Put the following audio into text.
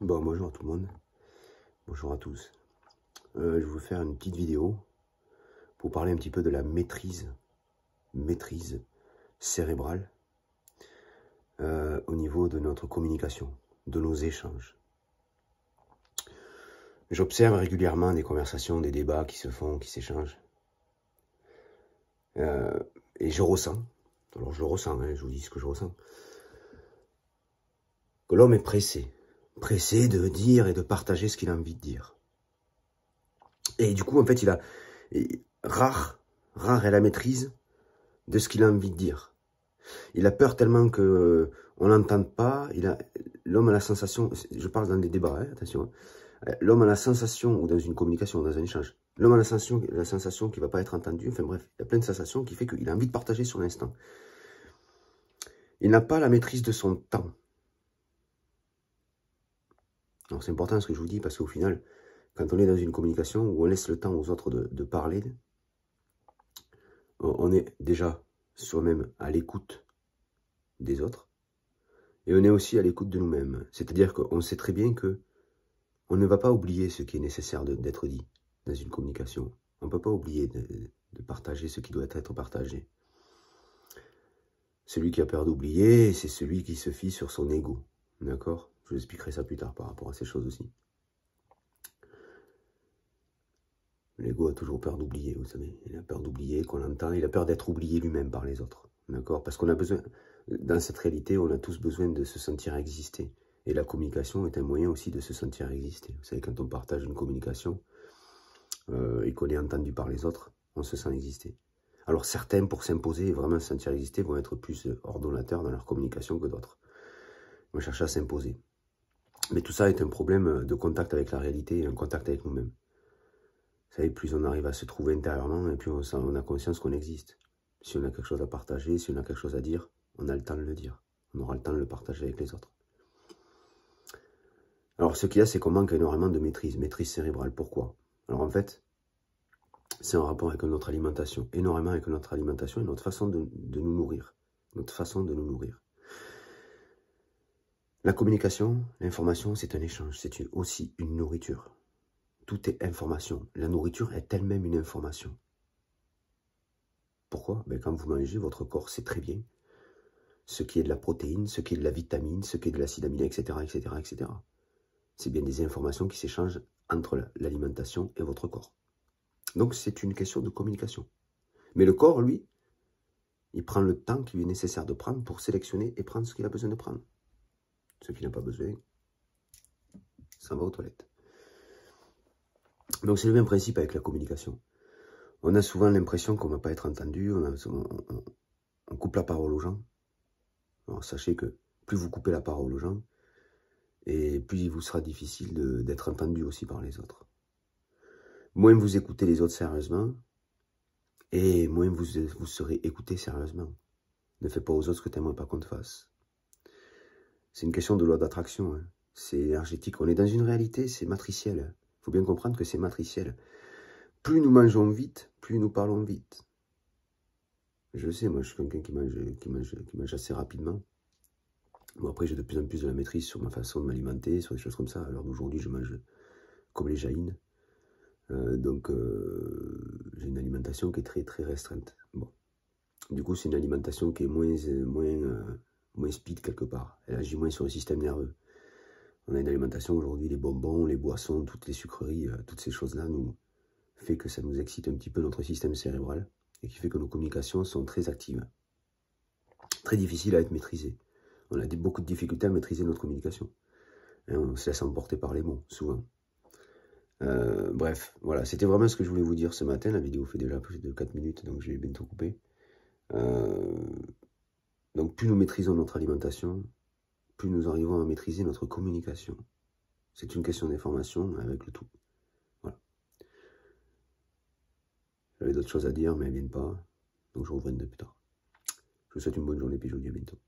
Bon, bonjour à tout le monde, bonjour à tous. Je vais vous faire une petite vidéo pour parler un petit peu de la maîtrise cérébrale au niveau de notre communication, de nos échanges. J'observe régulièrement des conversations, des débats qui se font, qui s'échangent. Et je ressens, alors je le ressens, je vous dis ce que je ressens, que l'homme est pressé de dire et de partager ce qu'il a envie de dire. Et du coup, en fait, rare est la maîtrise de ce qu'il a envie de dire. Il a peur tellement que on l'entende pas. L'homme a la sensation, je parle dans des débats, attention. L'homme a la sensation, ou dans une communication, dans un échange, l'homme a la sensation qu'il ne va pas être entendu. Enfin bref, il y a plein de sensations qui fait qu'il a envie de partager sur l'instant. Il n'a pas la maîtrise de son temps. Alors c'est important ce que je vous dis, parce qu'au final, quand on est dans une communication où on laisse le temps aux autres de parler, on est déjà soi-même à l'écoute des autres, et on est aussi à l'écoute de nous-mêmes. C'est-à-dire qu'on sait très bien que on ne va pas oublier ce qui est nécessaire d'être dit dans une communication. On ne peut pas oublier de partager ce qui doit être partagé. Celui qui a peur d'oublier, c'est celui qui se fie sur son ego. D'accord? Je vous expliquerai ça plus tard par rapport à ces choses aussi. L'ego a toujours peur d'oublier, vous savez. Il a peur d'oublier qu'on l'entend. Il a peur d'être oublié lui-même par les autres. D'accord? Parce qu'on a besoin, dans cette réalité, on a tous besoin de se sentir exister. Et la communication est un moyen aussi de se sentir exister. Vous savez, quand on partage une communication et qu'on est entendu par les autres, on se sent exister. Alors certains, pour s'imposer et vraiment se sentir exister, vont être plus ordonnateurs dans leur communication que d'autres. Ils vont chercher à s'imposer. Mais tout ça est un problème de contact avec la réalité et un contact avec nous-mêmes. Vous savez, plus on arrive à se trouver intérieurement, et plus on a conscience qu'on existe. Si on a quelque chose à partager, si on a quelque chose à dire, on a le temps de le dire. On aura le temps de le partager avec les autres. Alors, ce qu'il y a, c'est qu'on manque énormément de maîtrise cérébrale. Pourquoi? Alors, en fait, c'est en rapport avec notre alimentation, énormément avec notre alimentation et notre façon de nous nourrir. Notre façon de nous nourrir. La communication, l'information, c'est un échange, c'est aussi une nourriture. Tout est information. La nourriture est elle-même une information. Pourquoi? Ben, quand vous mangez, votre corps sait très bien ce qui est de la protéine, ce qui est de la vitamine, ce qui est de l'acide aminé, etc., etc., etc. C'est bien des informations qui s'échangent entre l'alimentation et votre corps. Donc, c'est une question de communication. Mais le corps, lui, il prend le temps qu'il est nécessaire de prendre pour sélectionner et prendre ce qu'il a besoin de prendre. Ce qu'il n'a pas besoin, ça va aux toilettes. Donc, c'est le même principe avec la communication. On a souvent l'impression qu'on ne va pas être entendu, on coupe la parole aux gens. Alors, sachez que plus vous coupez la parole aux gens, et plus il vous sera difficile d'être entendu aussi par les autres. Moins vous écoutez les autres sérieusement, et moins vous serez écouté sérieusement. Ne fais pas aux autres ce que tu n'aimerais pas qu'on te fasse. C'est une question de loi d'attraction, hein. C'est énergétique. On est dans une réalité, c'est matriciel. Il faut bien comprendre que c'est matriciel. Plus nous mangeons vite, plus nous parlons vite. Je sais, moi je suis quelqu'un qui mange assez rapidement. Bon, après, j'ai de plus en plus de la maîtrise sur ma façon de m'alimenter, sur des choses comme ça. Alors d'aujourd'hui, je mange comme les jaïnes. Donc, j'ai une alimentation qui est très, très restreinte. Bon. Du coup, c'est une alimentation qui est moins speed quelque part. Elle agit moins sur le système nerveux. On a une alimentation aujourd'hui, les bonbons, les boissons, toutes les sucreries, toutes ces choses-là nous fait que ça nous excite un petit peu notre système cérébral et qui fait que nos communications sont très actives. Très difficiles à être maîtrisées. On a beaucoup de difficultés à maîtriser notre communication. Et on se laisse emporter par les mots, souvent. Bref, voilà, c'était vraiment ce que je voulais vous dire ce matin. La vidéo fait déjà plus de 4 minutes, donc je vais bientôt couper. Donc plus nous maîtrisons notre alimentation, plus nous arrivons à maîtriser notre communication. C'est une question d'information avec le tout. Voilà. J'avais d'autres choses à dire, mais elles ne viennent pas. Donc je reviendrai plus tard. Je vous souhaite une bonne journée, puis je vous dis à bientôt.